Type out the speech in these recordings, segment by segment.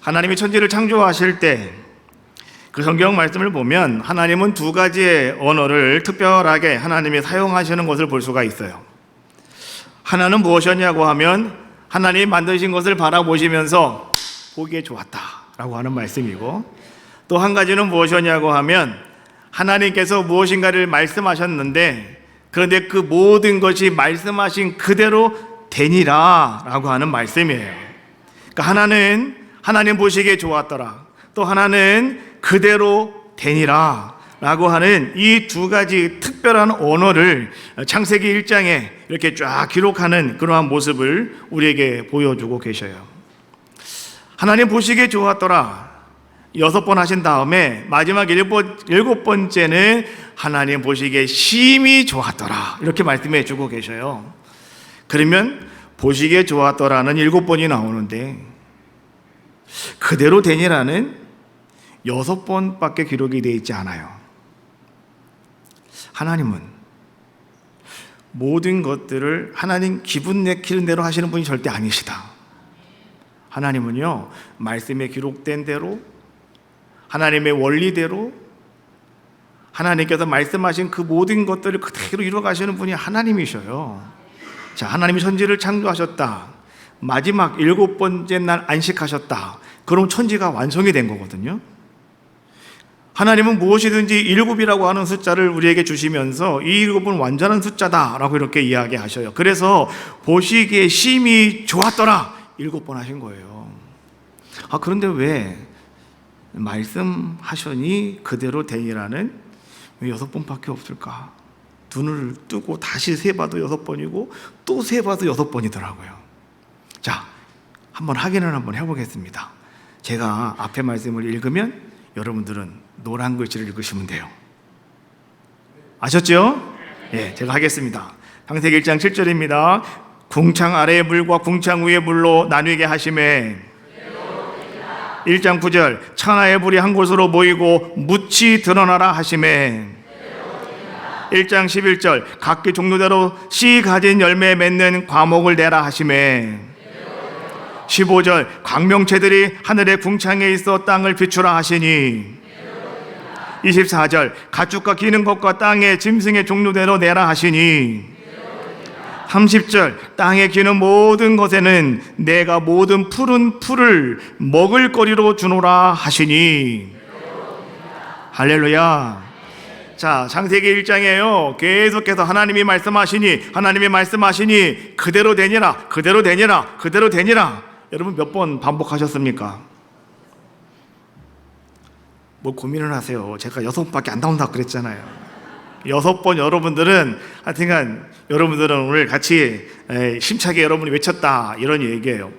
하나님이 천지를 창조하실 때 그 성경 말씀을 보면 하나님은 두 가지의 언어를 특별하게 하나님이 사용하시는 것을 볼 수가 있어요. 하나는 무엇이었냐고 하면 하나님이 만드신 것을 바라보시면서 보기에 좋았다라고 하는 말씀이고, 또 한 가지는 무엇이었냐고 하면 하나님께서 무엇인가를 말씀하셨는데 그런데 그 모든 것이 말씀하신 그대로 되니라 라고 하는 말씀이에요. 그러니까 하나는 하나님 보시기에 좋았더라, 또 하나는 그대로 되니라 라고 하는 이 두 가지 특별한 언어를 창세기 1장에 이렇게 쫙 기록하는 그러한 모습을 우리에게 보여주고 계셔요. 하나님 보시기에 좋았더라 6번 하신 다음에 마지막 7번째는 하나님 보시기에 심히 좋았더라 이렇게 말씀해 주고 계셔요. 그러면 보시기에 좋았더라는 7번이 나오는데 그대로 되니라는 6번밖에 기록이 되어 있지 않아요. 하나님은 모든 것들을 하나님 기분 내키는 대로 하시는 분이 절대 아니시다. 하나님은요, 말씀에 기록된 대로 하나님의 원리대로 하나님께서 말씀하신 그 모든 것들을 그대로 이루어 가시는 분이 하나님이셔요. 자, 하나님이 천지를 창조하셨다. 마지막 7번째 날 안식하셨다. 그럼 천지가 완성이 된 거거든요. 하나님은 무엇이든지 7이라고 하는 숫자를 우리에게 주시면서 이 7은 완전한 숫자다라고 이렇게 이야기하셔요. 그래서 보시기에 심히 좋았더라 7번 하신 거예요. 그런데 왜 말씀하셔니 그대로 되니라는 왜 6번밖에 없을까? 눈을 뜨고 다시 세봐도 6번이고 또 세봐도 6번이더라고요. 자, 한번 확인을 한번 해보겠습니다. 제가 앞에 말씀을 읽으면 여러분들은 노란 글씨를 읽으시면 돼요. 아셨죠? 예, 제가 하겠습니다. 창세기 1장 7절입니다. 궁창 아래의 물과 궁창 위의 물로 나뉘게 하심에 1장 9절 천하의 불이 한 곳으로 모이고 묻이 드러나라 하심에 1장 11절 각기 종류대로 씨 가진 열매 맺는 과목을 내라 하심에 15절 광명체들이 하늘의 궁창에 있어 땅을 비추라 하시니 24절 가축과 기는 것과 땅의 짐승의 종류대로 내라 하시니 30절 땅에 기는 모든 것에는 내가 모든 푸른 풀을 먹을 거리로 주노라 하시니 할렐루야. 자, 창세기 1장에요 계속해서 하나님이 말씀하시니 그대로 되니라 그대로 되니라 그대로 되니라. 여러분 몇 번 반복하셨습니까? 뭐 고민을 하세요. 제가 6번밖에 안 나온다고 그랬잖아요. 6번 여러분들은 하여튼간 여러분들은 오늘 같이 심차게 여러분이 외쳤다 이런 얘기예요.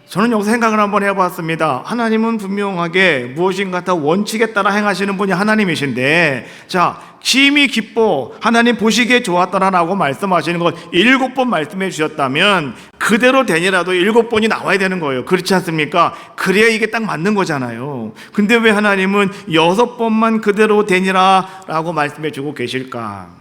저는 여기서 생각을 한번 해봤습니다. 하나님은 분명하게 무엇인가 다 원칙에 따라 행하시는 분이 하나님이신데, 자, 심히 기뻐 하나님 보시기에 좋았더라라고 말씀하시는 것 7번 말씀해 주셨다면 그대로 되니라도 7번이 나와야 되는 거예요. 그렇지 않습니까? 그래야 이게 딱 맞는 거잖아요. 근데 왜 하나님은 6번만 그대로 되니라라고 말씀해 주고 계실까?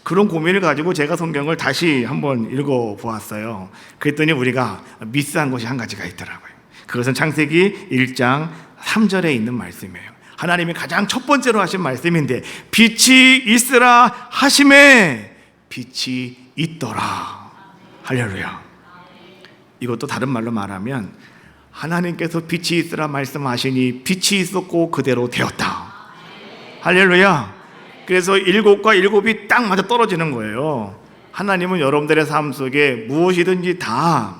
그런 고민을 가지고 제가 성경을 다시 한번 읽어보았어요. 그랬더니 우리가 미스한 것이 한 가지가 있더라고요. 그것은 창세기 1장 3절에 있는 말씀이에요. 하나님이 가장 첫 번째로 하신 말씀인데 빛이 있으라 하심에 빛이 있더라. 할렐루야. 이것도 다른 말로 말하면 하나님께서 빛이 있으라 말씀하시니 빛이 있었고 그대로 되었다. 할렐루야. 그래서 7과 7이 딱 맞아 떨어지는 거예요. 하나님은 여러분들의 삶 속에 무엇이든지 다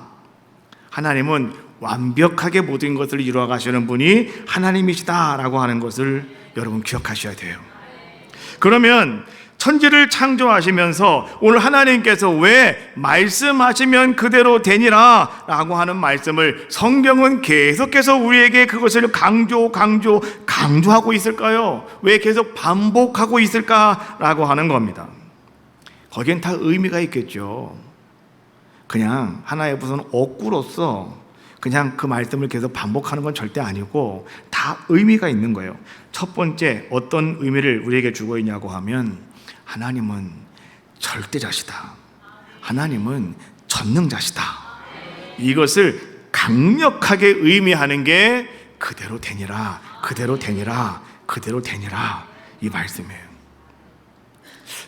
하나님은 완벽하게 모든 것을 이루어 가시는 분이 하나님이시다라고 하는 것을 여러분 기억하셔야 돼요. 그러면 천지를 창조하시면서 오늘 하나님께서 왜 말씀하시면 그대로 되니라 라고 하는 말씀을 성경은 계속해서 우리에게 그것을 강조하고 있을까요? 왜 계속 반복하고 있을까라고 하는 겁니다. 거기엔 다 의미가 있겠죠. 그냥 하나의 무슨 억구로서 그냥 그 말씀을 계속 반복하는 건 절대 아니고 다 의미가 있는 거예요. 첫 번째, 어떤 의미를 우리에게 주고 있냐고 하면 하나님은 절대자시다. 하나님은 전능자시다. 이것을 강력하게 의미하는 게 그대로 되니라, 그대로 되니라, 그대로 되니라, 이 말씀이에요.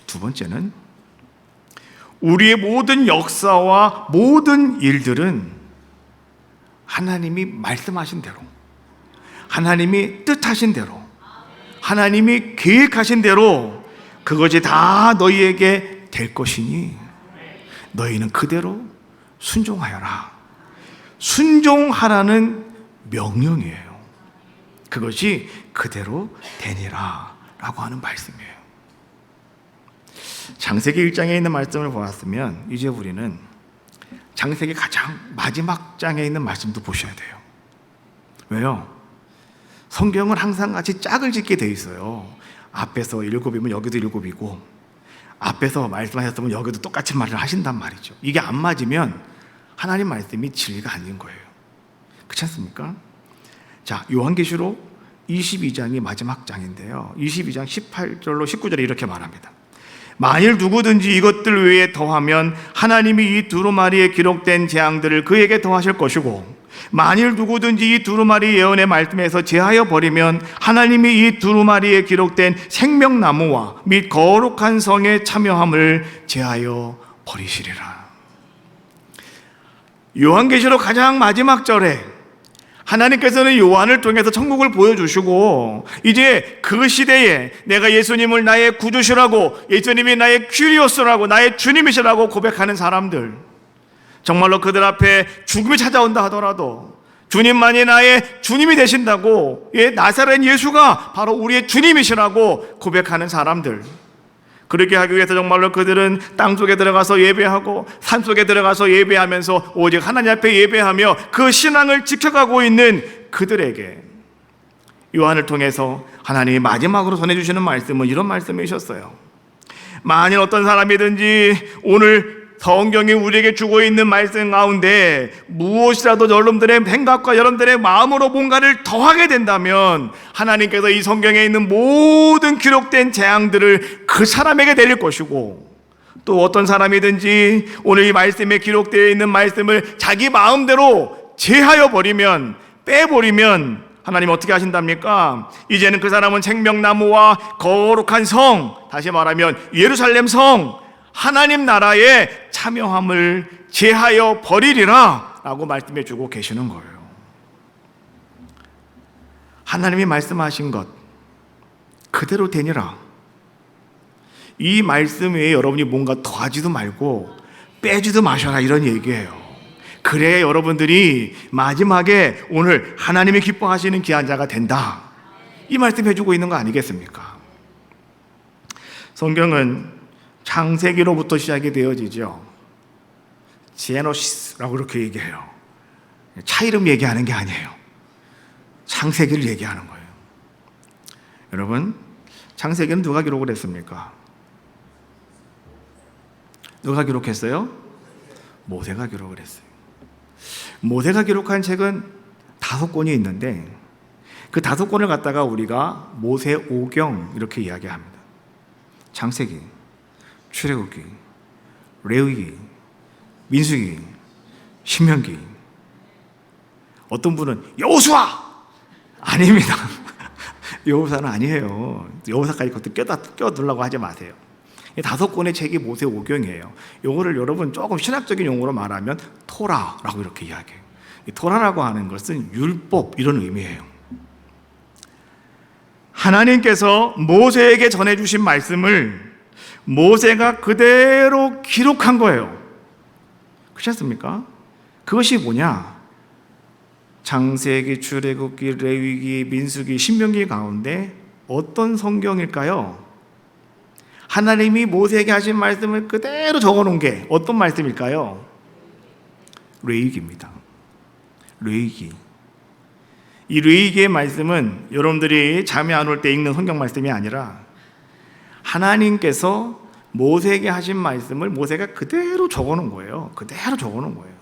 두 번째는 우리의 모든 역사와 모든 일들은 하나님이 말씀하신 대로, 하나님이 뜻하신 대로, 하나님이 계획하신 대로 그것이 다 너희에게 될 것이니 너희는 그대로 순종하여라. 순종하라는 명령이에요. 그것이 그대로 되니라 라고 하는 말씀이에요. 창세기 1장에 있는 말씀을 보았으면 이제 우리는 창세기 가장 마지막 장에 있는 말씀도 보셔야 돼요. 왜요? 성경은 항상 같이 짝을 짓게 돼 있어요. 앞에서 7이면 여기도 7이고, 앞에서 말씀하셨으면 여기도 똑같이 말을 하신단 말이죠. 이게 안 맞으면 하나님 말씀이 진리가 아닌 거예요. 그렇지 않습니까? 자, 요한계시록 22장이 마지막 장인데요, 22장 18절로 19절에 이렇게 말합니다. 만일 누구든지 이것들 외에 더하면 하나님이 이 두루마리에 기록된 재앙들을 그에게 더하실 것이고, 만일 누구든지 이 두루마리 예언의 말씀에서 제하여 버리면 하나님이 이 두루마리에 기록된 생명나무와 및 거룩한 성의 참여함을 제하여 버리시리라. 요한계시록 가장 마지막 절에 하나님께서는 요한을 통해서 천국을 보여주시고, 이제 그 시대에 내가 예수님을 나의 구주시라고, 예수님이 나의 큐리오스라고, 나의 주님이시라고 고백하는 사람들, 정말로 그들 앞에 죽음이 찾아온다 하더라도 주님만이 나의 주님이 되신다고, 나사렛 예수가 바로 우리의 주님이시라고 고백하는 사람들, 그렇게 하기 위해서 정말로 그들은 땅속에 들어가서 예배하고 산속에 들어가서 예배하면서 오직 하나님 앞에 예배하며 그 신앙을 지켜가고 있는 그들에게 요한을 통해서 하나님이 마지막으로 전해주시는 말씀은 이런 말씀이셨어요. 만일 어떤 사람이든지 오늘 성경이 우리에게 주고 있는 말씀 가운데 무엇이라도 여러분들의 생각과 여러분들의 마음으로 뭔가를 더하게 된다면 하나님께서 이 성경에 있는 모든 기록된 재앙들을 그 사람에게 내릴 것이고, 또 어떤 사람이든지 오늘 이 말씀에 기록되어 있는 말씀을 자기 마음대로 제하여 버리면, 빼버리면 하나님 어떻게 하신답니까? 이제는 그 사람은 생명나무와 거룩한 성, 다시 말하면 예루살렘 성, 하나님 나라에 참여함을 제하여 버리리라 라고 말씀해 주고 계시는 거예요. 하나님이 말씀하신 것 그대로 되니라. 이 말씀 외에 여러분이 뭔가 더하지도 말고 빼지도 마셔라, 이런 얘기예요. 그래야 여러분들이 마지막에 오늘 하나님이 기뻐하시는 귀한 자가 된다, 이 말씀 해주고 있는 거 아니겠습니까? 성경은 창세기로부터 시작이 되어지죠. 제노시스라고 그렇게 얘기해요. 차 이름 얘기하는 게 아니에요. 창세기를 얘기하는 거예요. 여러분, 창세기는 누가 기록을 했습니까? 누가 기록했어요? 모세가 기록을 했어요. 모세가 기록한 책은 5권이 있는데 그 5권을 갖다가 우리가 모세오경 이렇게 이야기합니다. 창세기, 출애굽기, 레위기, 민수기, 신명기. 어떤 분은 여호수아! 아닙니다. 여호수아는 아니에요. 여호수아까지 그것도 껴두려고 하지 마세요. 5권의 책이 모세오경이에요. 요거를 여러분 조금 신학적인 용어로 말하면 토라라고 이렇게 이야기해요. 이 토라라고 하는 것은 율법, 이런 의미예요. 하나님께서 모세에게 전해주신 말씀을 모세가 그대로 기록한 거예요. 그렇지 않습니까? 그것이 뭐냐? 창세기, 출애굽기, 레위기, 민수기, 신명기 가운데 어떤 성경일까요? 하나님이 모세에게 하신 말씀을 그대로 적어놓은 게 어떤 말씀일까요? 레위기입니다. 레위기. 이 레위기의 말씀은 여러분들이 잠이 안 올 때 읽는 성경 말씀이 아니라 하나님께서 모세에게 하신 말씀을 모세가 그대로 적어놓은 거예요. 그대로 적어놓은 거예요.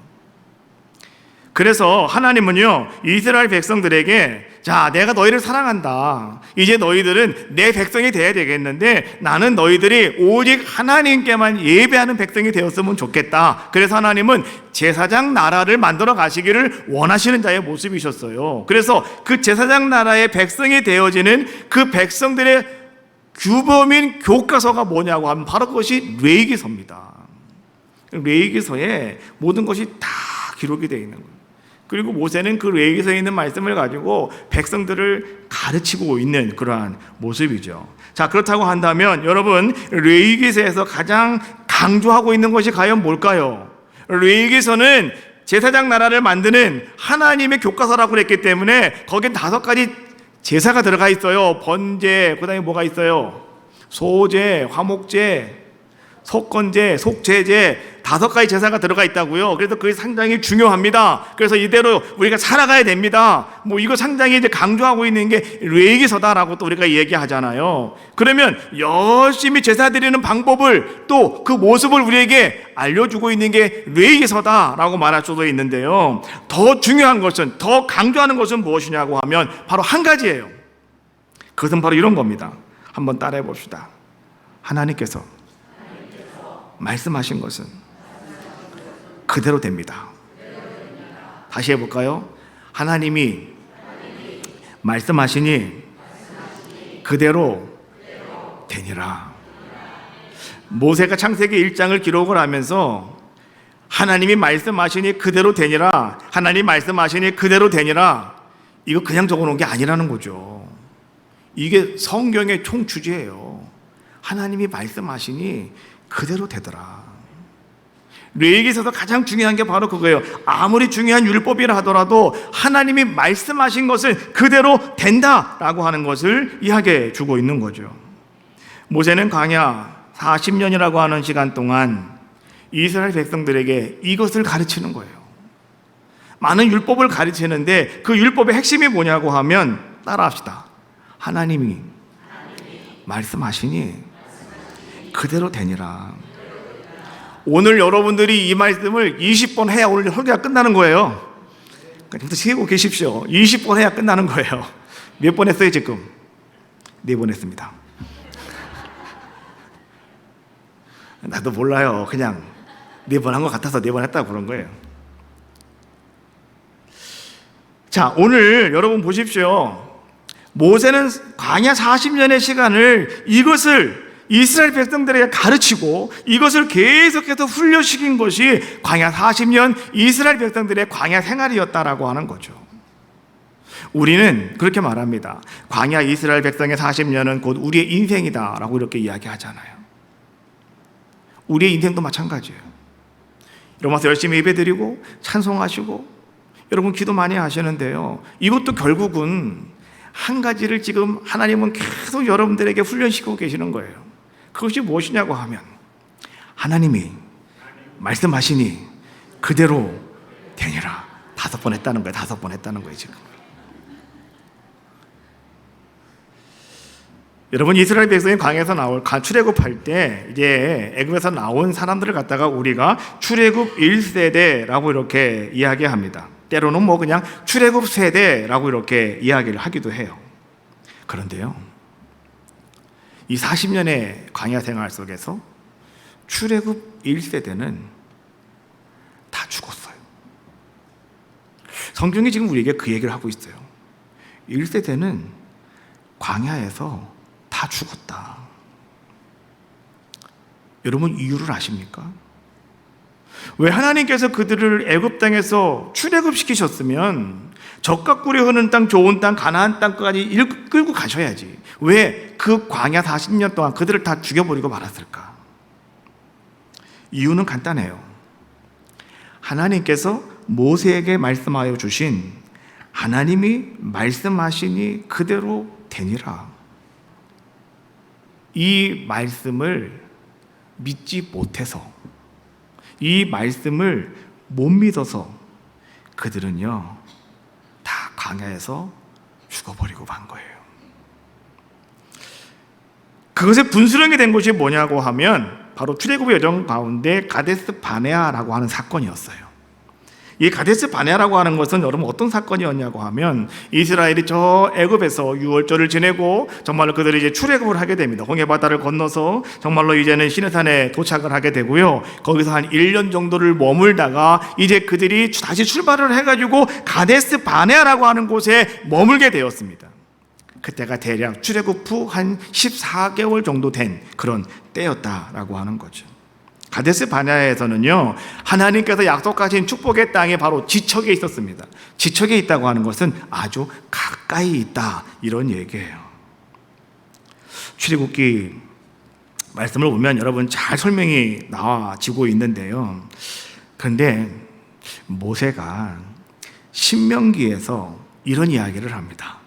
그래서 하나님은요, 이스라엘 백성들에게 자, 내가 너희를 사랑한다. 이제 너희들은 내 백성이 돼야 되겠는데 나는 너희들이 오직 하나님께만 예배하는 백성이 되었으면 좋겠다. 그래서 하나님은 제사장 나라를 만들어 가시기를 원하시는 자의 모습이셨어요. 그래서 그 제사장 나라의 백성이 되어지는 그 백성들의 규범인 교과서가 뭐냐고 하면 바로 그것이 레위기서입니다. 레위기서에 모든 것이 다 기록이 되어 있는 거예요. 그리고 모세는 그 레위기서에 있는 말씀을 가지고 백성들을 가르치고 있는 그러한 모습이죠. 자, 그렇다고 한다면 여러분, 레위기서에서 가장 강조하고 있는 것이 과연 뭘까요? 레위기서는 제사장 나라를 만드는 하나님의 교과서라고 그랬기 때문에 거긴 5가지 제사가 들어가 있어요. 번제, 그 다음에 뭐가 있어요? 소제, 화목제, 속건제, 속죄제, 5가지 제사가 들어가 있다고요. 그래서 그게 상당히 중요합니다. 그래서 이대로 우리가 살아가야 됩니다. 뭐 이거 상당히 이제 강조하고 있는 게 레위기서다라고 또 우리가 얘기하잖아요. 그러면 열심히 제사 드리는 방법을 또 그 모습을 우리에게 알려주고 있는 게 레위기서다라고 말할 수도 있는데요. 더 중요한 것은, 더 강조하는 것은 무엇이냐고 하면 바로 한 가지예요. 그것은 바로 이런 겁니다. 한번 따라해 봅시다. 하나님께서 말씀하신 것은 그대로 됩니다. 다시 해볼까요? 하나님이 말씀하시니 그대로 되니라. 모세가 창세기 1장을 기록을 하면서 하나님이 말씀하시니 그대로 되니라, 하나님 말씀하시니 그대로 되니라, 이거 그냥 적어놓은 게 아니라는 거죠. 이게 성경의 총주제예요. 하나님이 말씀하시니 그대로 되더라. 레위기서에서 가장 중요한 게 바로 그거예요. 아무리 중요한 율법이라 하더라도 하나님이 말씀하신 것은 그대로 된다라고 하는 것을 이야기해 주고 있는 거죠. 모세는 광야 40년이라고 하는 시간 동안 이스라엘 백성들에게 이것을 가르치는 거예요. 많은 율법을 가르치는데 그 율법의 핵심이 뭐냐고 하면 따라합시다. 하나님이 말씀하시니 그대로 되니라. 오늘 여러분들이 이 말씀을 20번 해야 오늘 설교가 끝나는 거예요. 그러니까 세우고 계십시오. 20번 해야 끝나는 거예요. 몇 번 했어요 지금? 4번 했습니다. 나도 몰라요. 그냥 4번 한 것 같아서 4번 했다고 그런 거예요. 자, 오늘 여러분 보십시오. 모세는 광야 40년의 시간을 이것을 이스라엘 백성들에게 가르치고 이것을 계속해서 훈련시킨 것이 광야 40년 이스라엘 백성들의 광야 생활이었다라고 하는 거죠. 우리는 그렇게 말합니다. 광야 이스라엘 백성의 40년은 곧 우리의 인생이다라고 이렇게 이야기하잖아요. 우리의 인생도 마찬가지예요. 여러분 열심히 예배드리고 찬송하시고 여러분 기도 많이 하시는데요. 이것도 결국은 한 가지를 지금 하나님은 계속 여러분들에게 훈련시키고 계시는 거예요. 그것이 무엇이냐고 하면 하나님이 말씀하시니 그대로 되니라. 5번 했다는 거예요. 5번 했다는 거예요 지금. 여러분 이스라엘 백성이 광야에서 출애굽할 때 이제 애굽에서 나온 사람들을 갖다가 우리가 출애굽 1세대라고 이렇게 이야기합니다. 때로는 뭐 그냥 출애굽 세대라고 이렇게 이야기를 하기도 해요. 그런데요, 이 40년의 광야 생활 속에서 출애굽 1세대는 다 죽었어요. 성경이 지금 우리에게 그 얘기를 하고 있어요. 1세대는 광야에서 다 죽었다. 여러분 이유를 아십니까? 왜 하나님께서 그들을 애굽 땅에서 출애굽시키셨으면 젖과 꿀이 흐르는 땅, 좋은 땅, 가나안 땅까지 끌고 가셔야지 왜 그 광야 40년 동안 그들을 다 죽여버리고 말았을까? 이유는 간단해요. 하나님께서 모세에게 말씀하여 주신 하나님이 말씀하시니 그대로 되니라, 이 말씀을 믿지 못해서, 이 말씀을 못 믿어서 그들은요 다 광야에서 죽어버리고 만 거예요. 그것의 분수령이 된 것이 뭐냐고 하면 바로 출애굽의 여정 가운데 가데스 바네아라고 하는 사건이었어요. 이 가데스 바네아라고 하는 것은 여러분 어떤 사건이었냐고 하면 이스라엘이 저 애굽에서 유월절을 지내고 정말로 그들이 이제 출애굽을 하게 됩니다. 홍해 바다를 건너서 정말로 이제는 시내산에 도착을 하게 되고요. 거기서 한 1년 정도를 머물다가 이제 그들이 다시 출발을 해가지고 가데스 바네아라고 하는 곳에 머물게 되었습니다. 그때가 대략 출애굽 후 한 14개월 정도 된 그런 때였다라고 하는 거죠. 가데스 바네아에서는요, 하나님께서 약속하신 축복의 땅이 바로 지척에 있었습니다. 지척에 있다고 하는 것은 아주 가까이 있다, 이런 얘기예요. 출애굽기 말씀을 보면 여러분 잘 설명이 나와지고 있는데요. 그런데 모세가 신명기에서 이런 이야기를 합니다.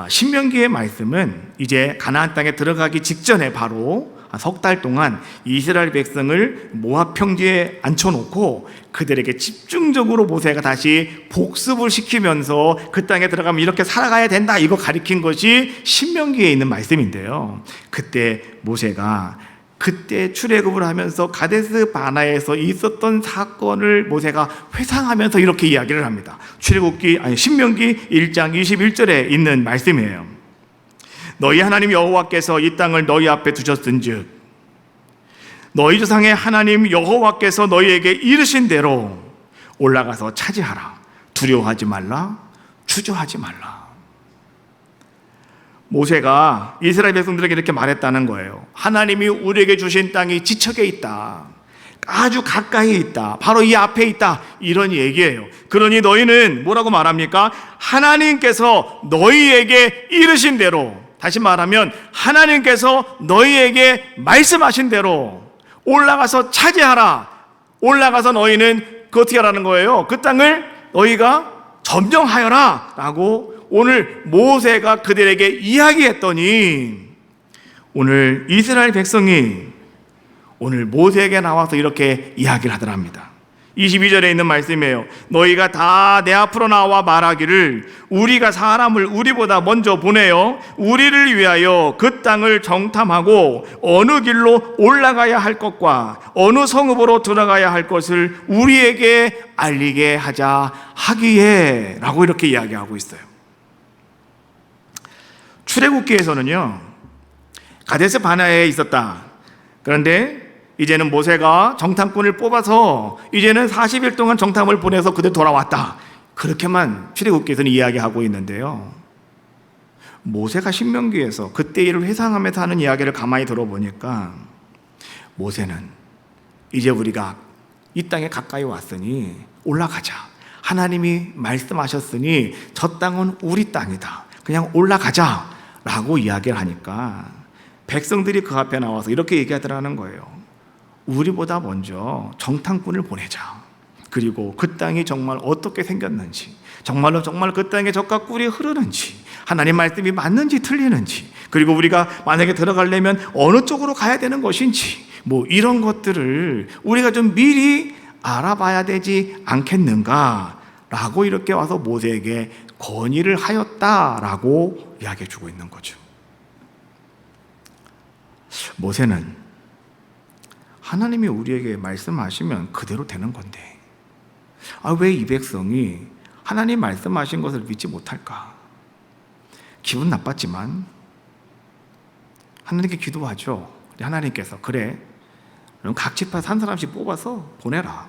신명기의 말씀은 이제 가나안 땅에 들어가기 직전에 바로 석 달 동안 이스라엘 백성을 모압 평지에 앉혀놓고 그들에게 집중적으로 모세가 다시 복습을 시키면서 그 땅에 들어가면 이렇게 살아가야 된다, 이거 가리킨 것이 신명기에 있는 말씀인데요. 그때 모세가 그때 출애굽을 하면서 가데스 바네아에서 있었던 사건을 모세가 회상하면서 이렇게 이야기를 합니다. 신명기 1장 21절에 있는 말씀이에요. 너희 하나님 여호와께서 이 땅을 너희 앞에 두셨은즉 너희 조상의 하나님 여호와께서 너희에게 이르신 대로 올라가서 차지하라. 두려워하지 말라, 주저하지 말라. 모세가 이스라엘 백성들에게 이렇게 말했다는 거예요. 하나님이 우리에게 주신 땅이 지척에 있다, 아주 가까이 있다, 바로 이 앞에 있다, 이런 얘기예요. 그러니 너희는 뭐라고 말합니까? 하나님께서 너희에게 이르신 대로, 다시 말하면 하나님께서 너희에게 말씀하신 대로 올라가서 차지하라. 올라가서 너희는 그 어떻게 하라는 거예요? 그 땅을 너희가 점령하여라 라고 오늘 모세가 그들에게 이야기했더니 오늘 이스라엘 백성이 오늘 모세에게 나와서 이렇게 이야기를 하더랍니다. 22절에 있는 말씀이에요. 너희가 다 내 앞으로 나와 말하기를 우리가 사람을 우리보다 먼저 보내어 우리를 위하여 그 땅을 정탐하고 어느 길로 올라가야 할 것과 어느 성읍으로 들어가야 할 것을 우리에게 알리게 하자 하기에 라고 이렇게 이야기하고 있어요. 출애굽기에서는요, 가데스 바네아에 있었다. 그런데 이제는 모세가 정탐꾼을 뽑아서 이제는 40일 동안 정탐을 보내서 그들 돌아왔다. 그렇게만 출애굽기에서는 이야기하고 있는데요. 모세가 신명기에서 그때 일을 회상하면서 하는 이야기를 가만히 들어보니까 모세는 이제 우리가 이 땅에 가까이 왔으니 올라가자. 하나님이 말씀하셨으니 저 땅은 우리 땅이다. 그냥 올라가자 라고 이야기를 하니까 백성들이 그 앞에 나와서 이렇게 얘기하더라는 거예요. 우리보다 먼저 정탐꾼을 보내자. 그리고 그 땅이 정말 어떻게 생겼는지, 정말 그 땅에 젖과 꿀이 흐르는지, 하나님 말씀이 맞는지 틀리는지, 그리고 우리가 만약에 들어가려면 어느 쪽으로 가야 되는 것인지, 뭐 이런 것들을 우리가 좀 미리 알아봐야 되지 않겠는가 라고 이렇게 와서 모세에게 건의를 하였다라고 이야기해 주고 있는 거죠. 모세는 하나님이 우리에게 말씀하시면 그대로 되는 건데 왜 이 백성이 하나님 말씀하신 것을 믿지 못할까? 기분 나빴지만 하나님께 기도하죠. 하나님께서 그래, 그럼 각 지파에서 한 사람씩 뽑아서 보내라.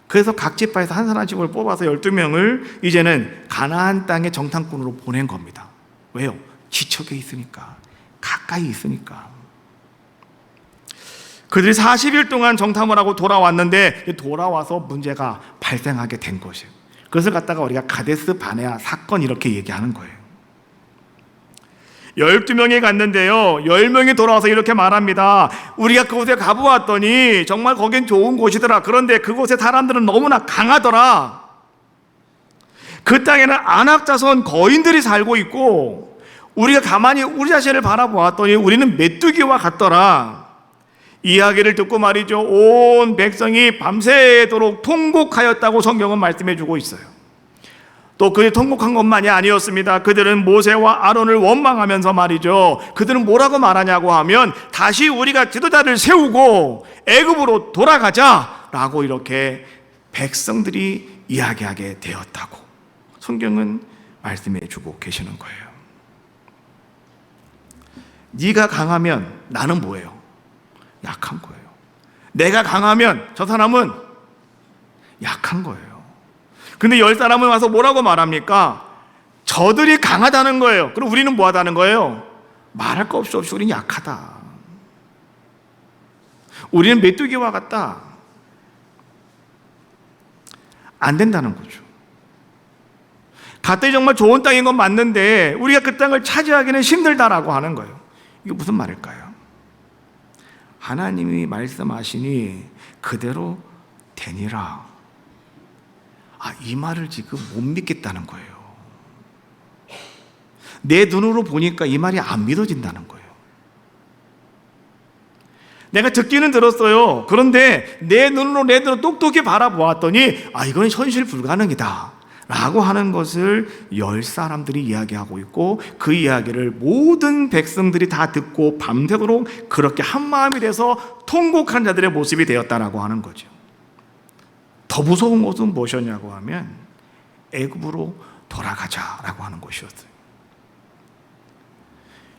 그래서 각 지파에서 한 사람씩을 뽑아서 12명을 이제는 가나안 땅의 정탐꾼으로 보낸 겁니다. 왜요? 지척에 있으니까, 가까이 있으니까. 그들이 40일 동안 정탐을 하고 돌아왔는데 돌아와서 문제가 발생하게 된 것이에요. 그것을 갖다가 우리가 가데스 바네아 사건 이렇게 얘기하는 거예요. 12명이 갔는데요, 10명이 돌아와서 이렇게 말합니다. 우리가 그곳에 가보았더니 정말 거긴 좋은 곳이더라. 그런데 그곳의 사람들은 너무나 강하더라. 그 땅에는 안악자손 거인들이 살고 있고 우리가 가만히 우리 자신을 바라보았더니 우리는 메뚜기와 같더라. 이야기를 듣고 말이죠, 온 백성이 밤새도록 통곡하였다고 성경은 말씀해 주고 있어요. 또 그들이 통곡한 것만이 아니었습니다. 그들은 모세와 아론을 원망하면서 말이죠, 그들은 뭐라고 말하냐고 하면 다시 우리가 지도자를 세우고 애굽으로 돌아가자라고 이렇게 백성들이 이야기하게 되었다고 성경은 말씀해 주고 계시는 거예요. 네가 강하면 나는 뭐예요? 약한 거예요. 내가 강하면 저 사람은 약한 거예요. 근데 10사람은 와서 뭐라고 말합니까? 저들이 강하다는 거예요. 그럼 우리는 뭐 하다는 거예요? 말할 거 없이 우리는 약하다. 우리는 메뚜기와 같다. 안 된다는 거죠. 가뜩이 정말 좋은 땅인 건 맞는데 우리가 그 땅을 차지하기는 힘들다라고 하는 거예요. 이게 무슨 말일까요? 하나님이 말씀하시니 그대로 되니라. 이 말을 지금 못 믿겠다는 거예요. 내 눈으로 보니까 이 말이 안 믿어진다는 거예요. 내가 듣기는 들었어요. 그런데 내 눈으로 똑똑히 바라보았더니 이건 현실 불가능이다 라고 하는 것을 10사람들이 이야기하고 있고, 그 이야기를 모든 백성들이 다 듣고 밤새도록 그렇게 한마음이 돼서 통곡한 자들의 모습이 되었다라고 하는 거죠. 더 무서운 것은 무엇이었냐고 하면 애굽으로 돌아가자라고 하는 것이었어요.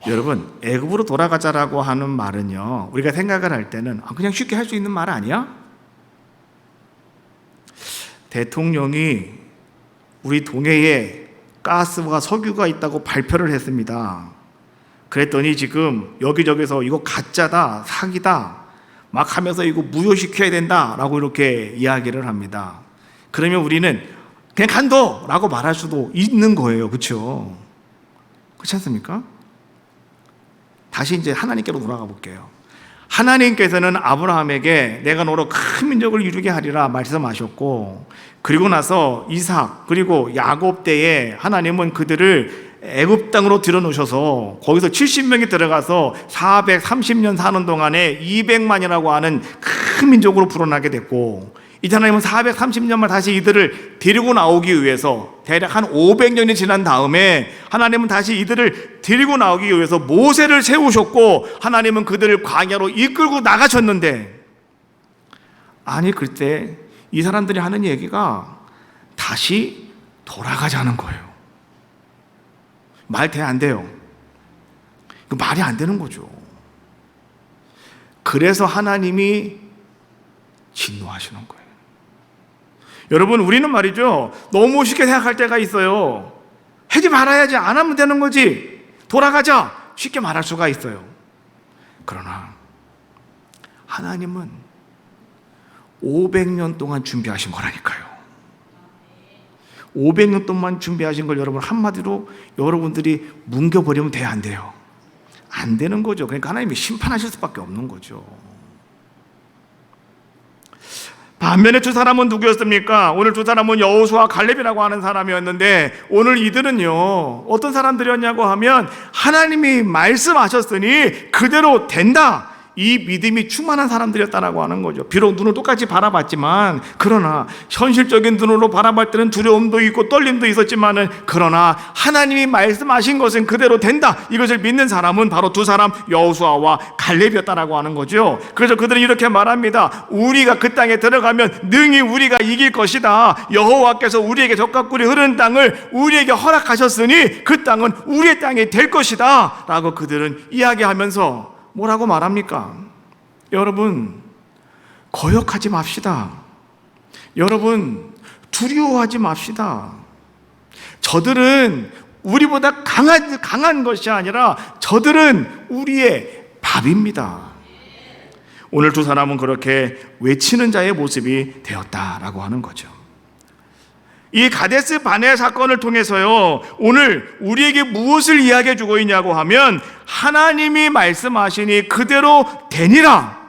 여러분, 애굽으로 돌아가자라고 하는 말은요, 우리가 생각을 할 때는 그냥 쉽게 할 수 있는 말 아니야? 대통령이 우리 동해에 가스와 석유가 있다고 발표를 했습니다. 그랬더니 지금 여기저기서 이거 가짜다, 사기다 막 하면서 이거 무효시켜야 된다라고 이렇게 이야기를 합니다. 그러면 우리는 그냥 간도라고 말할 수도 있는 거예요. 그렇죠? 그렇지 않습니까? 다시 이제 하나님께로 돌아가 볼게요. 하나님께서는 아브라함에게 내가 너로 큰 민족을 이루게 하리라 말씀하셨고, 그리고 나서 이삭 그리고 야곱 때에 하나님은 그들을 애굽 땅으로 들여놓으셔서 거기서 70명이 들어가서 430년 사는 동안에 200만이라고 하는 큰 민족으로 불어나게 됐고, 이제 하나님은 430년만 다시 이들을 데리고 나오기 위해서 대략 한 500년이 지난 다음에 하나님은 다시 이들을 데리고 나오기 위해서 모세를 세우셨고, 하나님은 그들을 광야로 이끌고 나가셨는데, 그때 이 사람들이 하는 얘기가 다시 돌아가자는 거예요. 말 돼 안 돼요? 말이 안 되는 거죠. 그래서 하나님이 진노하시는 거예요. 여러분, 우리는 말이죠, 너무 쉽게 생각할 때가 있어요. 하지 말아야지, 안 하면 되는 거지, 돌아가자, 쉽게 말할 수가 있어요. 그러나 하나님은 500년 동안 준비하신 거라니까요. 500년 동안 준비하신 걸 여러분 한마디로 여러분들이 뭉겨버리면 돼요, 안 돼요? 안 되는 거죠. 그러니까 하나님이 심판하실 수밖에 없는 거죠. 반면에 두 사람은 누구였습니까? 오늘 두 사람은 여호수아 갈렙이라고 하는 사람이었는데, 오늘 이들은요 어떤 사람들이었냐고 하면 하나님이 말씀하셨으니 그대로 된다, 이 믿음이 충만한 사람들이었다라고 하는 거죠. 비록 눈을 똑같이 바라봤지만, 그러나 현실적인 눈으로 바라볼 때는 두려움도 있고 떨림도 있었지만은, 그러나 하나님이 말씀하신 것은 그대로 된다, 이것을 믿는 사람은 바로 두 사람 여호수아와 갈렙이었다라고 하는 거죠. 그래서 그들은 이렇게 말합니다. 우리가 그 땅에 들어가면 능히 우리가 이길 것이다. 여호와께서 우리에게 젖과 꿀이 흐르는 땅을 우리에게 허락하셨으니 그 땅은 우리의 땅이 될 것이다 라고 그들은 이야기하면서 뭐라고 말합니까? 여러분, 거역하지 맙시다. 여러분, 두려워하지 맙시다. 저들은 우리보다 강한 것이 아니라 저들은 우리의 밥입니다. 오늘 두 사람은 그렇게 외치는 자의 모습이 되었다라고 하는 거죠. 이 가데스 바네 사건을 통해서요, 오늘 우리에게 무엇을 이야기해 주고 있냐고 하면, 하나님이 말씀하시니 그대로 되니라,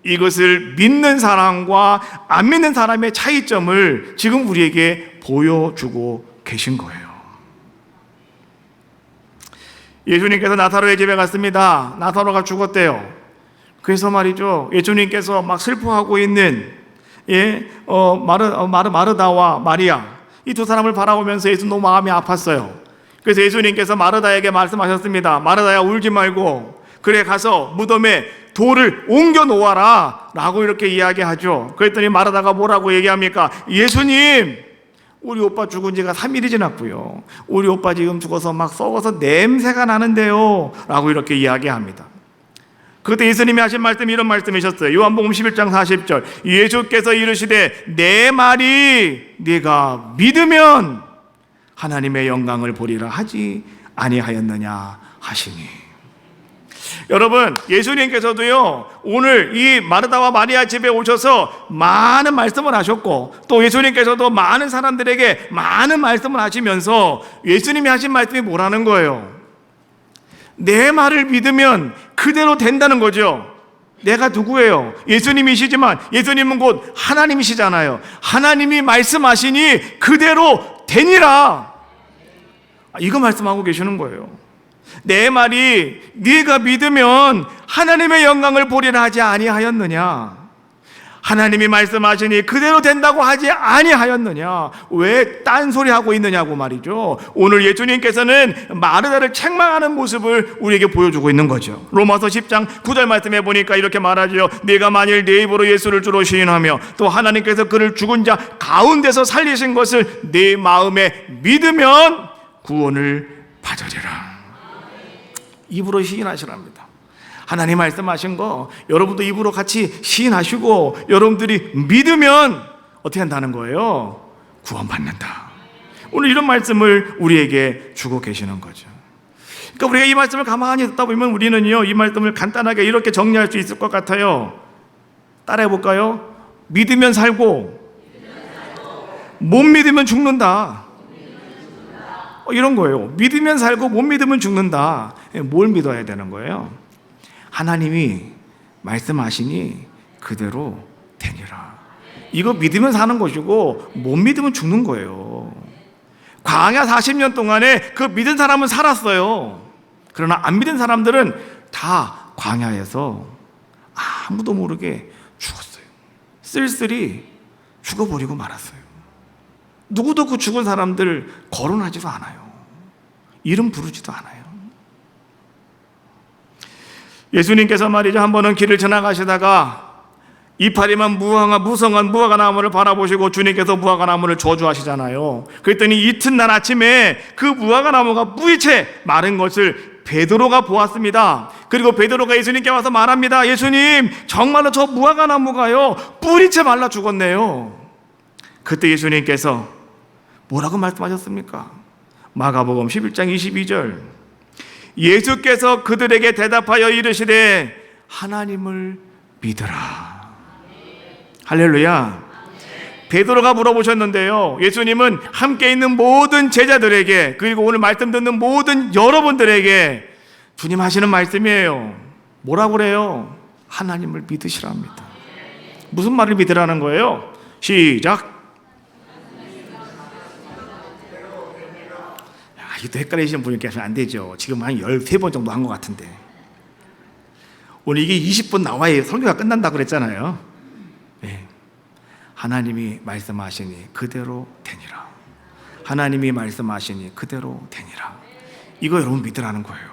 이것을 믿는 사람과 안 믿는 사람의 차이점을 지금 우리에게 보여주고 계신 거예요. 예수님께서 나사로의 집에 갔습니다. 나사로가 죽었대요. 그래서 말이죠, 예수님께서 막 슬퍼하고 있는 마르다와 마리아, 이 두 사람을 바라보면서 예수 너무 마음이 아팠어요. 그래서 예수님께서 마르다에게 말씀하셨습니다. 마르다야, 울지 말고 그래 가서 무덤에 돌을 옮겨 놓아라 라고 이렇게 이야기하죠. 그랬더니 마르다가 뭐라고 얘기합니까? 예수님, 우리 오빠 죽은 지가 3일이 지났고요, 우리 오빠 지금 죽어서 막 썩어서 냄새가 나는데요 라고 이렇게 이야기합니다. 그때 예수님이 하신 말씀이 이런 말씀이셨어요. 요한복음 11장 40절, 예수께서 이르시되 내 말이 네가 믿으면 하나님의 영광을 보리라 하지 아니하였느냐 하시니. 여러분, 예수님께서도요 오늘 이 마르다와 마리아 집에 오셔서 많은 말씀을 하셨고, 또 예수님께서도 많은 사람들에게 많은 말씀을 하시면서 예수님이 하신 말씀이 뭐라는 거예요? 내 말을 믿으면 그대로 된다는 거죠. 내가 누구예요? 예수님이시지만 예수님은 곧 하나님이시잖아요. 하나님이 말씀하시니 그대로 되니라, 이거 말씀하고 계시는 거예요. 내 말이 네가 믿으면 하나님의 영광을 보리라 하지 아니하였느냐? 하나님이 말씀하시니 그대로 된다고 하지 아니하였느냐? 왜 딴소리 하고 있느냐고 말이죠. 오늘 예수님께서는 마르다를 책망하는 모습을 우리에게 보여주고 있는 거죠. 로마서 10장 9절 말씀해 보니까 이렇게 말하죠. 네가 만일 네 입으로 예수를 주로 시인하며 또 하나님께서 그를 죽은 자 가운데서 살리신 것을 네 마음에 믿으면 구원을 받으리라. 입으로 시인하시랍니다. 하나님 말씀하신 거 여러분도 입으로 같이 시인하시고 여러분들이 믿으면 어떻게 한다는 거예요? 구원받는다. 오늘 이런 말씀을 우리에게 주고 계시는 거죠. 그러니까 우리가 이 말씀을 가만히 듣다 보면 우리는요 이 말씀을 간단하게 이렇게 정리할 수 있을 것 같아요. 따라해 볼까요? 믿으면 살고 못 믿으면 죽는다. 이런 거예요. 믿으면 살고 못 믿으면 죽는다. 뭘 믿어야 되는 거예요? 하나님이 말씀하시니 그대로 되니라. 이거 믿으면 사는 것이고 못 믿으면 죽는 거예요. 광야 40년 동안에 그 믿은 사람은 살았어요. 그러나 안 믿은 사람들은 다 광야에서 아무도 모르게 죽었어요. 쓸쓸히 죽어버리고 말았어요. 누구도 그 죽은 사람들 거론하지도 않아요. 이름 부르지도 않아요. 예수님께서 말이죠, 한 번은 길을 지나가시다가 이파리만 무성한 무화과 나무를 바라보시고 주님께서 무화과 나무를 저주하시잖아요. 그랬더니 이튿날 아침에 그 무화과 나무가 뿌리채 마른 것을 베드로가 보았습니다. 그리고 베드로가 예수님께 와서 말합니다. 예수님, 정말로 저 무화과 나무가요 뿌리채 말라 죽었네요. 그때 예수님께서 뭐라고 말씀하셨습니까? 마가복음 11장 22절, 예수께서 그들에게 대답하여 이르시되 하나님을 믿으라. 할렐루야. 베드로가 물어보셨는데요, 예수님은 함께 있는 모든 제자들에게, 그리고 오늘 말씀 듣는 모든 여러분들에게 주님 하시는 말씀이에요. 뭐라고 그래요? 하나님을 믿으시랍니다. 무슨 말을 믿으라는 거예요? 시작. 이것도 헷갈리시는 분이 계시면 안 되죠. 지금 한 13번 정도 한 것 같은데. 오늘 이게 20분 나와야 설교가 끝난다고 그랬잖아요. 네. 하나님이 말씀하시니 그대로 되니라. 하나님이 말씀하시니 그대로 되니라. 이거 여러분 믿으라는 거예요.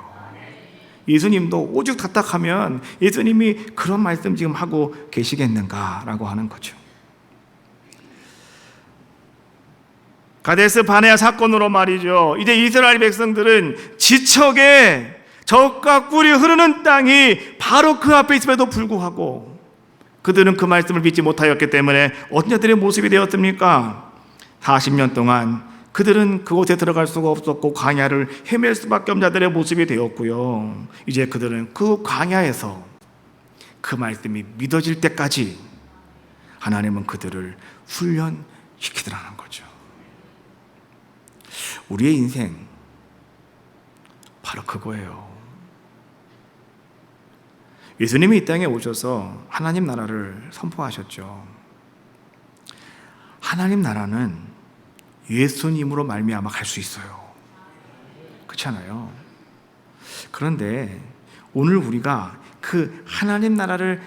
예수님도 오죽 답답하면 예수님이 그런 말씀 지금 하고 계시겠는가라고 하는 거죠. 가데스 바네아 사건으로 말이죠, 이제 이스라엘 백성들은 지척에 젖과 꿀이 흐르는 땅이 바로 그 앞에 있음에도 불구하고 그들은 그 말씀을 믿지 못하였기 때문에 어떤 자들의 모습이 되었습니까? 40년 동안 그들은 그곳에 들어갈 수가 없었고 광야를 헤맬 수밖에 없는 자들의 모습이 되었고요. 이제 그들은 그 광야에서 그 말씀이 믿어질 때까지 하나님은 그들을 훈련시키더라는 거죠. 우리의 인생 바로 그거예요. 예수님이 이 땅에 오셔서 하나님 나라를 선포하셨죠. 하나님 나라는 예수님으로 말미암아 갈 수 있어요. 그렇잖아요. 그런데 오늘 우리가 그 하나님 나라를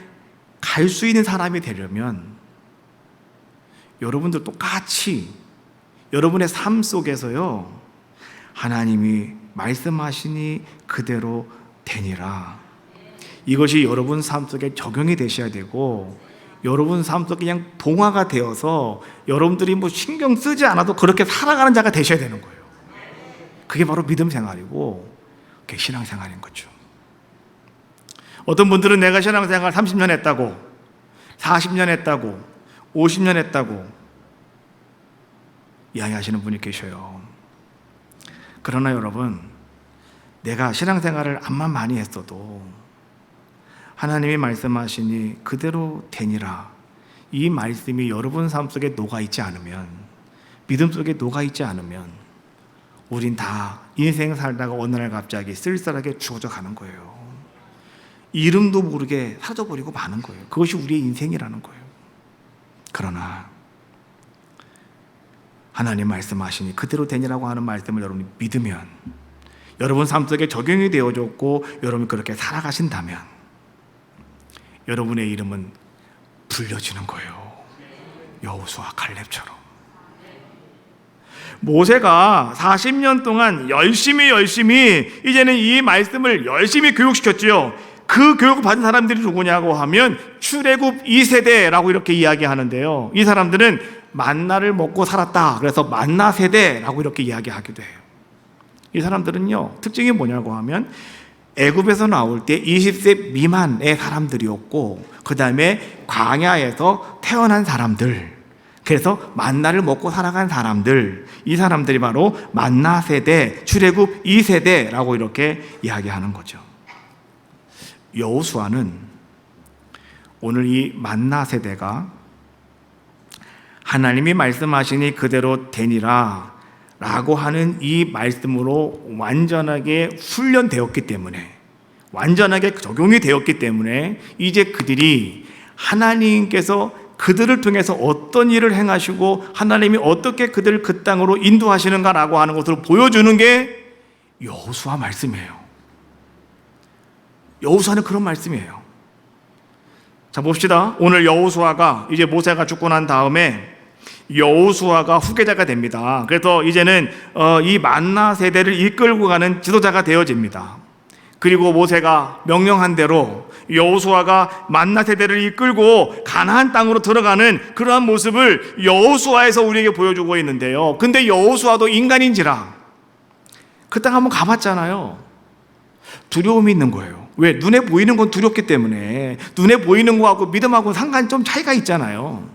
갈 수 있는 사람이 되려면 여러분들 똑같이 여러분의 삶 속에서요, 하나님이 말씀하시니 그대로 되니라. 이것이 여러분 삶 속에 적용이 되셔야 되고, 여러분 삶 속에 그냥 동화가 되어서 여러분들이 뭐 신경 쓰지 않아도 그렇게 살아가는 자가 되셔야 되는 거예요. 그게 바로 믿음 생활이고 그게 신앙 생활인 거죠. 어떤 분들은 내가 신앙 생활 30년 했다고, 40년 했다고, 50년 했다고 이야기하시는 분이 계셔요. 그러나 여러분, 내가 신앙 생활을 암만 많이 했어도 하나님이 말씀하시니 그대로 되니라, 이 말씀이 여러분 삶 속에 녹아있지 않으면, 믿음 속에 녹아있지 않으면 우린 다 인생 살다가 어느 날 갑자기 쓸쓸하게 죽어져 가는 거예요. 이름도 모르게 사라져버리고 마는 거예요. 그것이 우리의 인생이라는 거예요. 그러나 하나님 말씀하시니 그대로 되니라고 하는 말씀을 여러분이 믿으면, 여러분 삶 속에 적용이 되어졌고 여러분이 그렇게 살아가신다면 여러분의 이름은 불려지는 거예요. 여호수아, 갈렙처럼. 모세가 40년 동안 열심히 이제는 이 말씀을 열심히 교육시켰지요. 그 교육을 받은 사람들이 누구냐고 하면 출애굽 2세대라고 이렇게 이야기하는데요. 이 사람들은 만나를 먹고 살았다. 그래서 만나 세대라고 이렇게 이야기하기도 해요. 이 사람들은요, 특징이 뭐냐고 하면 애굽에서 나올 때 20세 미만의 사람들이었고, 그 다음에 광야에서 태어난 사람들, 그래서 만나를 먹고 살아간 사람들, 이 사람들이 바로 만나 세대, 출애굽 2세대라고 이렇게 이야기하는 거죠. 여호수아는 오늘 이 만나 세대가 하나님이 말씀하시니 그대로 되니라 라고 하는 이 말씀으로 완전하게 훈련되었기 때문에, 완전하게 적용이 되었기 때문에 이제 그들이 하나님께서 그들을 통해서 어떤 일을 행하시고 하나님이 어떻게 그들을 그 땅으로 인도하시는가라고 하는 것을 보여주는 게 여호수아 말씀이에요. 여호수아는 그런 말씀이에요. 자, 봅시다. 오늘 여호수아가 이제 모세가 죽고 난 다음에 여호수아가 후계자가 됩니다. 그래서 이제는 이 만나 세대를 이끌고 가는 지도자가 되어집니다. 그리고 모세가 명령한 대로 여호수아가 만나 세대를 이끌고 가나안 땅으로 들어가는 그러한 모습을 여호수아에서 우리에게 보여주고 있는데요. 근데 여호수아도 인간인지라 그 땅 한번 가봤잖아요. 두려움이 있는 거예요. 왜? 눈에 보이는 건 두렵기 때문에. 눈에 보이는 거하고 믿음하고 상관 좀 차이가 있잖아요.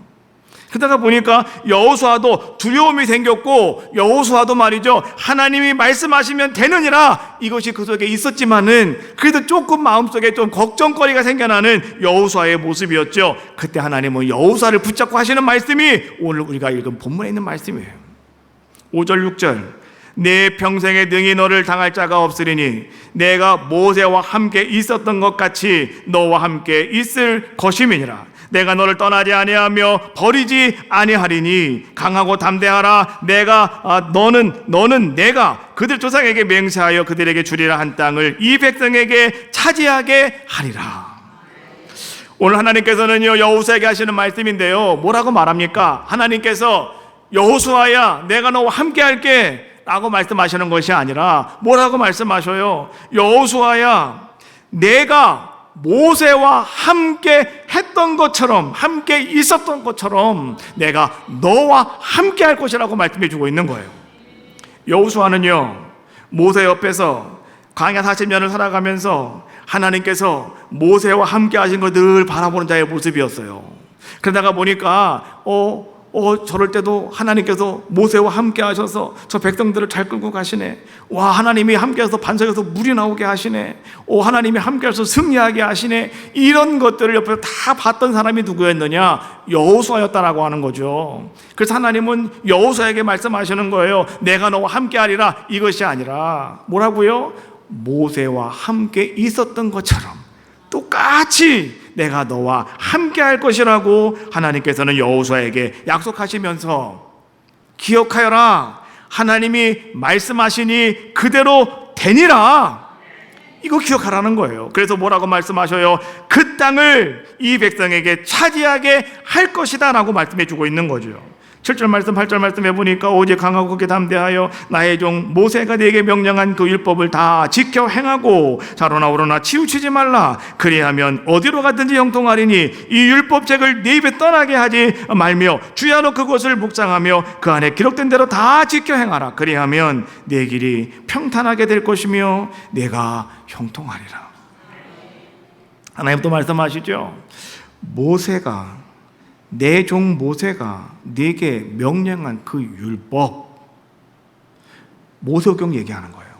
그러다가 보니까 여호수아도 두려움이 생겼고, 여호수아도 말이죠, 하나님이 말씀하시면 되느니라 이것이 그 속에 있었지만은 그래도 조금 마음속에 좀 걱정거리가 생겨나는 여호수아의 모습이었죠. 그때 하나님은 여호수아를 붙잡고 하시는 말씀이 오늘 우리가 읽은 본문에 있는 말씀이에요. 5절 6절 내 평생에 능히 너를 당할 자가 없으리니 내가 모세와 함께 있었던 것 같이 너와 함께 있을 것임이니라. 내가 너를 떠나지 아니하며 버리지 아니하리니 강하고 담대하라. 너는 내가 그들 조상에게 맹세하여 그들에게 주리라 한 땅을 이 백성에게 차지하게 하리라. 오늘 하나님께서는요, 여호수아에게 하시는 말씀인데요, 뭐라고 말합니까? 하나님께서 여호수아야, 내가 너와 함께 할게 라고 말씀하시는 것이 아니라 뭐라고 말씀하셔요? 여호수아야, 내가 모세와 함께 했던 것처럼, 함께 있었던 것처럼 내가 너와 함께 할 것이라고 말씀해 주고 있는 거예요. 여호수아는요, 모세 옆에서 광야 40년을 살아가면서 하나님께서 모세와 함께 하신 걸 늘 바라보는 자의 모습이었어요. 그러다가 보니까 저럴 때도 하나님께서 모세와 함께 하셔서 저 백성들을 잘 끌고 가시네. 와, 하나님이 함께 해서 반석에서 물이 나오게 하시네. 하나님이 함께 해서 승리하게 하시네. 이런 것들을 옆에서 다 봤던 사람이 누구였느냐? 여호수아였다라고 하는 거죠. 그래서 하나님은 여호수아에게 말씀하시는 거예요. 내가 너와 함께 하리라. 이것이 아니라 뭐라고요? 모세와 함께 있었던 것처럼 똑같이 내가 너와 함께 할 것이라고 하나님께서는 여호수아에게 약속하시면서, 기억하여라, 하나님이 말씀하시니 그대로 되니라, 이거 기억하라는 거예요. 그래서 뭐라고 말씀하셔요? 그 땅을 이 백성에게 차지하게 할 것이다 라고 말씀해 주고 있는 거죠. 7절 말씀 8절 말씀 해보니까 오직 강하고 크게 담대하여 나의 종 모세가 네게 명령한 그 율법을 다 지켜 행하고 좌로나 우로나 치우치지 말라. 그리하면 어디로 가든지 형통하리니 이 율법책을 네 입에 떠나게 하지 말며 주야로 그곳을 묵상하며 그 안에 기록된 대로 다 지켜 행하라. 그리하면 네 길이 평탄하게 될 것이며 내가 형통하리라. 하나님 또 말씀하시죠. 모세가 내 종 모세가 네게 명령한 그 율법, 모세오경 얘기하는 거예요.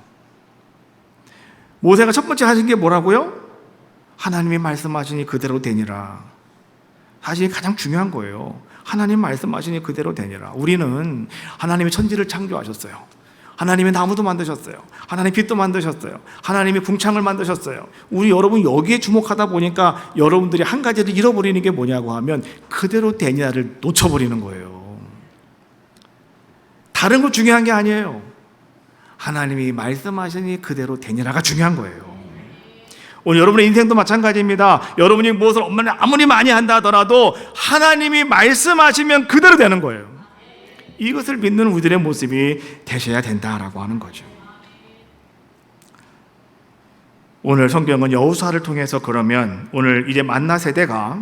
모세가 첫 번째 하신 게 뭐라고요? 하나님이 말씀하시니 그대로 되니라. 사실 가장 중요한 거예요. 하나님 말씀하시니 그대로 되니라. 우리는 하나님이 천지를 창조하셨어요. 하나님이 나무도 만드셨어요. 하나님 빛도 만드셨어요. 하나님이 궁창을 만드셨어요. 우리 여러분 여기에 주목하다 보니까 여러분들이 한 가지를 잃어버리는 게 뭐냐고 하면 그대로 되냐를 놓쳐버리는 거예요. 다른 거 중요한 게 아니에요. 하나님이 말씀하시니 그대로 되니라가 중요한 거예요. 오늘 여러분의 인생도 마찬가지입니다. 여러분이 무엇을 아무리 많이 한다 하더라도 하나님이 말씀하시면 그대로 되는 거예요. 이것을 믿는 우리들의 모습이 되셔야 된다라고 하는 거죠. 오늘 성경은 여호수아를 통해서 그러면 오늘 이제 만나 세대가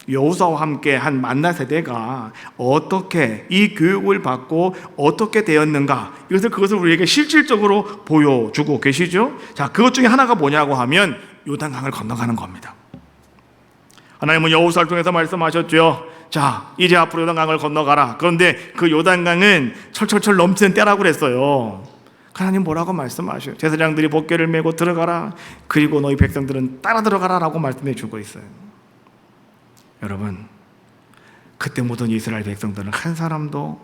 여호수아와 함께 한 만나 세대가 어떻게 이 교육을 받고 어떻게 되었는가, 그것을 우리에게 실질적으로 보여주고 계시죠. 자, 그것 중에 하나가 뭐냐고 하면 요단강을 건너가는 겁니다. 하나님은 여호수아를 통해서 말씀하셨죠. 자, 이제 앞으로 요단강을 건너가라. 그런데 그 요단강은 철철철 넘치는 때라고 그랬어요. 하나님 뭐라고 말씀하셔요? 제사장들이 법궤를 메고 들어가라. 그리고 너희 백성들은 따라 들어가라 라고 말씀해 주고 있어요. 여러분, 그때 모든 이스라엘 백성들은 한 사람도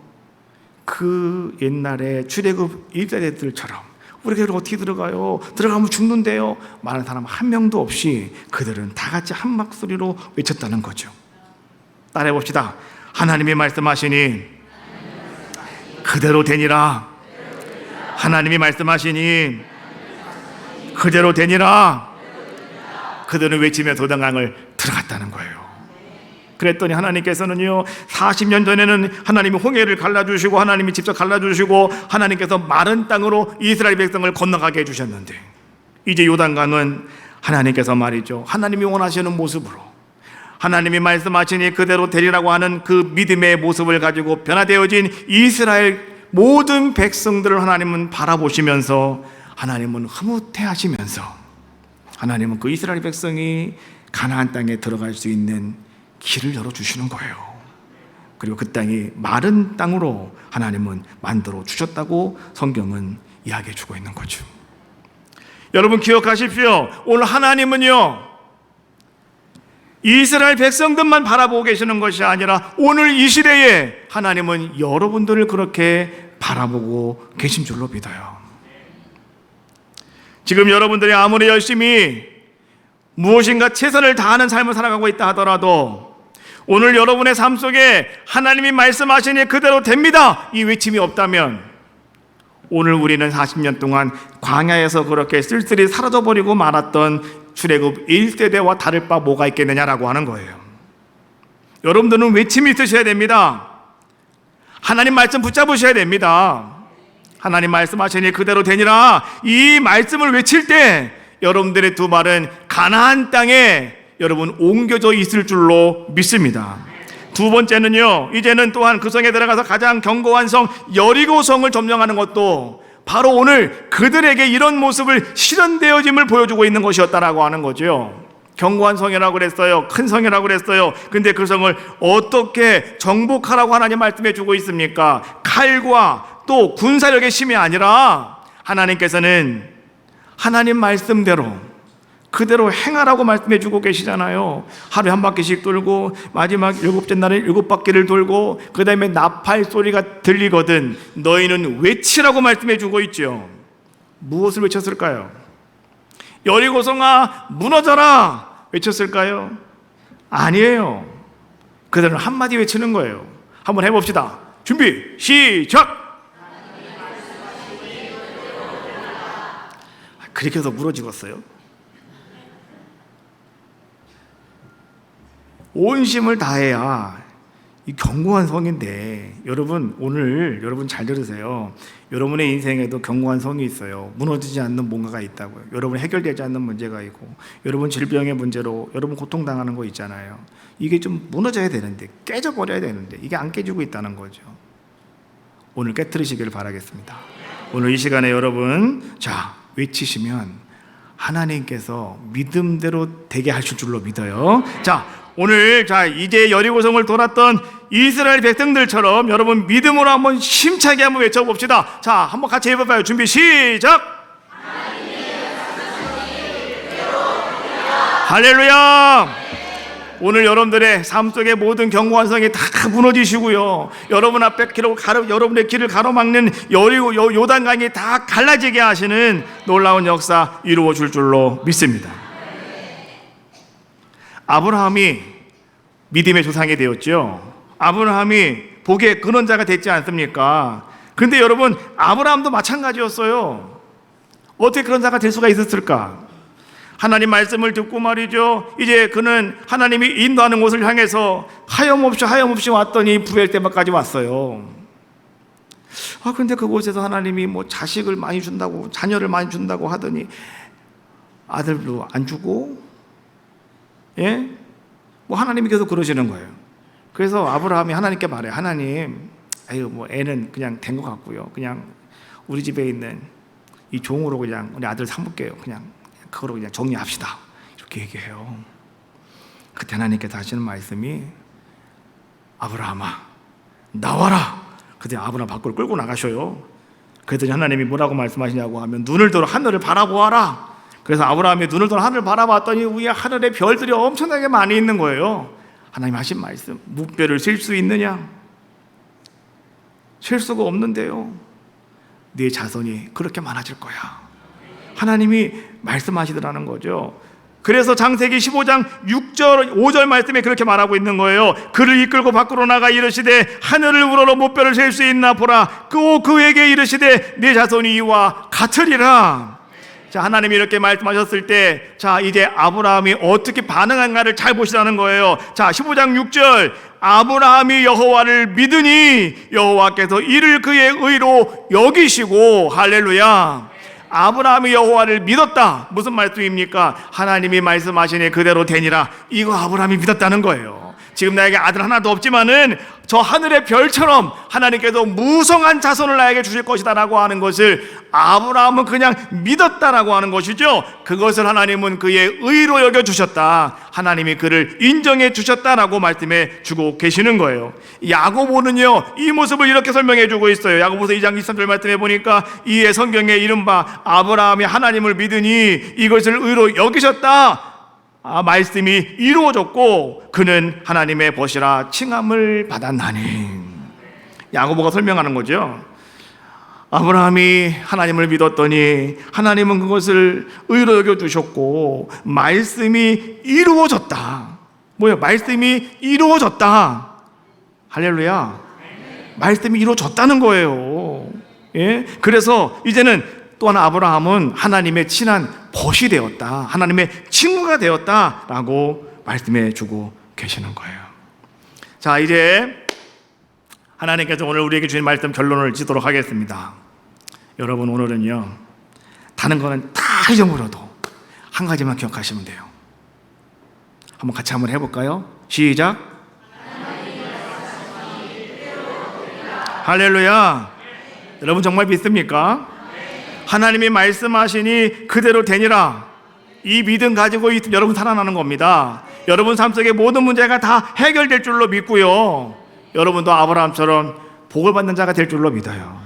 그 옛날에 출애굽 1세대들처럼 우리가 여기 어떻게 들어가요? 들어가면 죽는데요. 많은 사람 한 명도 없이 그들은 다 같이 한 목소리로 외쳤다는 거죠. 따라해 봅시다. 하나님이 말씀하시니 그대로 되니라. 하나님이 말씀하시니 그대로 되니라. 그들은 외치면서 요단강을 들어갔다는 거예요. 그랬더니 하나님께서는요, 40년 전에는 하나님이 홍해를 갈라주시고 하나님이 직접 갈라주시고 하나님께서 마른 땅으로 이스라엘 백성을 건너가게 해주셨는데, 이제 요단강은 하나님께서 말이죠, 하나님이 원하시는 모습으로 하나님이 말씀하시니 그대로 되리라고 하는 그 믿음의 모습을 가지고 변화되어진 이스라엘 모든 백성들을 하나님은 바라보시면서 하나님은 흐뭇해하시면서 하나님은 그 이스라엘 백성이 가나안 땅에 들어갈 수 있는 길을 열어주시는 거예요. 그리고 그 땅이 마른 땅으로 하나님은 만들어 주셨다고 성경은 이야기해 주고 있는 거죠. 여러분 기억하십시오. 오늘 하나님은요, 이스라엘 백성들만 바라보고 계시는 것이 아니라 오늘 이 시대에 하나님은 여러분들을 그렇게 바라보고 계신 줄로 믿어요. 지금 여러분들이 아무리 열심히 무엇인가 최선을 다하는 삶을 살아가고 있다 하더라도 오늘 여러분의 삶 속에 하나님이 말씀하시니 그대로 됩니다, 이 외침이 없다면 오늘 우리는 40년 동안 광야에서 그렇게 쓸쓸히 사라져버리고 말았던 출애굽 1세대와 다를 바 뭐가 있겠느냐라고 하는 거예요. 여러분들은 외침이 있으셔야 됩니다. 하나님 말씀 붙잡으셔야 됩니다. 하나님 말씀하시니 그대로 되니라, 이 말씀을 외칠 때 여러분들의 두 발은 가나안 땅에 여러분 옮겨져 있을 줄로 믿습니다. 두 번째는요, 이제는 또한 그 성에 들어가서 가장 견고한 성 여리고성을 점령하는 것도 바로 오늘 그들에게 이런 모습을 실현되어짐을 보여주고 있는 것이었다라고 하는 거죠. 견고한 성이라고 그랬어요. 큰 성이라고 그랬어요. 근데 그 성을 어떻게 정복하라고 하나님 말씀해 주고 있습니까? 칼과 또 군사력의 힘이 아니라 하나님께서는 하나님 말씀대로 그대로 행하라고 말씀해 주고 계시잖아요. 하루에 한 바퀴씩 돌고 마지막 7째 날에 7바퀴를 돌고 그 다음에 나팔 소리가 들리거든 너희는 외치라고 말씀해 주고 있죠. 무엇을 외쳤을까요? 여리고성아 무너져라 외쳤을까요? 아니에요. 그들은 한마디 외치는 거예요. 한번 해봅시다. 준비 시작. 그렇게 해서 무너지겠어요? 온 힘을 다해야 이 견고한 성인데, 여러분 오늘 여러분 잘 들으세요. 여러분의 인생에도 견고한 성이 있어요. 무너지지 않는 뭔가가 있다고요. 여러분 해결되지 않는 문제가 있고, 여러분 질병의 문제로 여러분 고통당하는 거 있잖아요. 이게 좀 무너져야 되는데, 깨져버려야 되는데 이게 안 깨지고 있다는 거죠. 오늘 깨트리시기를 바라겠습니다. 오늘 이 시간에 여러분 외치시면 하나님께서 믿음대로 되게 하실 줄로 믿어요. 오늘 이제 여리고성을 돌았던 이스라엘 백성들처럼 여러분 믿음으로 한번 힘차게 한번 외쳐봅시다. 한번 같이 해봐봐요. 준비 시작. 할렐루야. 오늘 여러분들의 삶 속의 모든 견고한 성이 다 무너지시고요, 여러분 앞에 여러분의 길을 가로막는 요단강이 다 갈라지게 하시는 놀라운 역사 이루어 줄 줄로 믿습니다. 아브라함이 믿음의 조상이 되었죠. 아브라함이 복의 근원자가 됐지 않습니까? 근데 여러분, 아브라함도 마찬가지였어요. 어떻게 그런 자가 될 수가 있었을까? 하나님 말씀을 듣고 말이죠, 이제 그는 하나님이 인도하는 곳을 향해서 하염없이 왔더니 부엘 때까지 왔어요. 근데 그곳에서 하나님이 자식을 많이 준다고, 자녀를 많이 준다고 하더니 아들도 안 주고, 하나님이 계속 그러시는 거예요. 그래서 아브라함이 하나님께 말해요. 하나님, 애는 그냥 된 것 같고요, 그냥 우리 집에 있는 이 종으로 그냥 우리 아들 삼을게요. 그냥 그거로 그냥 정리합시다. 이렇게 얘기해요. 그때 하나님께서 하시는 말씀이, 아브라함아 나와라. 그때 아브라함 밖으로 끌고 나가셔요. 그랬더니 하나님이 뭐라고 말씀하시냐고 하면, 눈을 들어 하늘을 바라보아라. 그래서 아브라함이 눈을 들어 하늘을 바라봤더니 위에 하늘에 별들이 엄청나게 많이 있는 거예요. 하나님 하신 말씀, 무뼈를 셀 수 있느냐? 셀 수가 없는데요, 네 자손이 그렇게 많아질 거야. 하나님이 말씀하시더라는 거죠. 그래서 창세기 15장 6절 5절 말씀에 그렇게 말하고 있는 거예요. 그를 이끌고 밖으로 나가 이르시되 하늘을 우러러 무뼈를 셀 수 있나 보라. 그에게 이르시되 네 자손이 이와 같으리라. 하나님이 이렇게 말씀하셨을 때, 이제 아브라함이 어떻게 반응한가를 잘 보시라는 거예요. 15장 6절, 아브라함이 여호와를 믿으니 여호와께서 이를 그의 의로 여기시고, 할렐루야. 아브라함이 여호와를 믿었다. 무슨 말씀입니까? 하나님이 말씀하시니 그대로 되니라. 이거 아브라함이 믿었다는 거예요. 지금 나에게 아들 하나도 없지만은 저 하늘의 별처럼 하나님께서 무성한 자손을 나에게 주실 것이다 라고 하는 것을 아브라함은 그냥 믿었다라고 하는 것이죠. 그것을 하나님은 그의 의로 여겨주셨다, 하나님이 그를 인정해 주셨다라고 말씀해 주고 계시는 거예요. 야고보는요 이 모습을 이렇게 설명해 주고 있어요. 야고보서 2장 23절 말씀해 보니까, 이에 성경에 이른바 아브라함이 하나님을 믿으니 이것을 의로 여기셨다, 말씀이 이루어졌고 그는 하나님의 벗이라 칭함을 받았나니. 야고보가 설명하는 거죠. 아브라함이 하나님을 믿었더니 하나님은 그것을 의로 여겨주셨고 말씀이 이루어졌다. 말씀이 이루어졌다. 할렐루야. 말씀이 이루어졌다는 거예요. 그래서 이제는 또한 아브라함은 하나님의 친한 벗이 되었다, 하나님의 친구가 되었다라고 말씀해 주고 계시는 거예요. 이제 하나님께서 오늘 우리에게 주신 말씀 결론을 짓도록 하겠습니다. 여러분, 오늘은요 다른 거는 다 잊어버려도 한 가지만 기억하시면 돼요. 한번 같이 한번 해볼까요? 시작. 할렐루야. 여러분 정말 믿습니까? 하나님이 말씀하시니 그대로 되니라. 이 믿음 가지고 여러분 살아나는 겁니다. 여러분 삶 속의 모든 문제가 다 해결될 줄로 믿고요, 여러분도 아브라함처럼 복을 받는 자가 될 줄로 믿어요.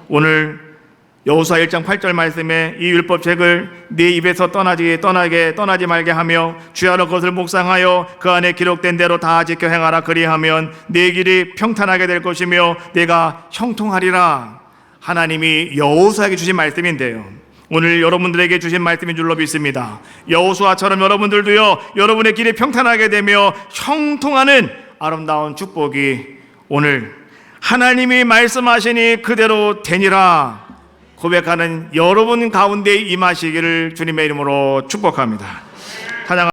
오늘 여호수아 1장 8절 말씀에, 이 율법책을 네 입에서 떠나지 말게 하며 주야로 그것을 묵상하여 그 안에 기록된 대로 다 지켜 행하라. 그리하면 네 길이 평탄하게 될 것이며 내가 형통하리라. 하나님이 여호수아에게 주신 말씀인데요, 오늘 여러분들에게 주신 말씀인 줄로 믿습니다. 여호수아처럼 여러분들도요 여러분의 길이 평탄하게 되며 형통하는 아름다운 축복이 오늘 하나님이 말씀하시니 그대로 되니라 고백하는 여러분 가운데 임하시기를 주님의 이름으로 축복합니다. 찬양.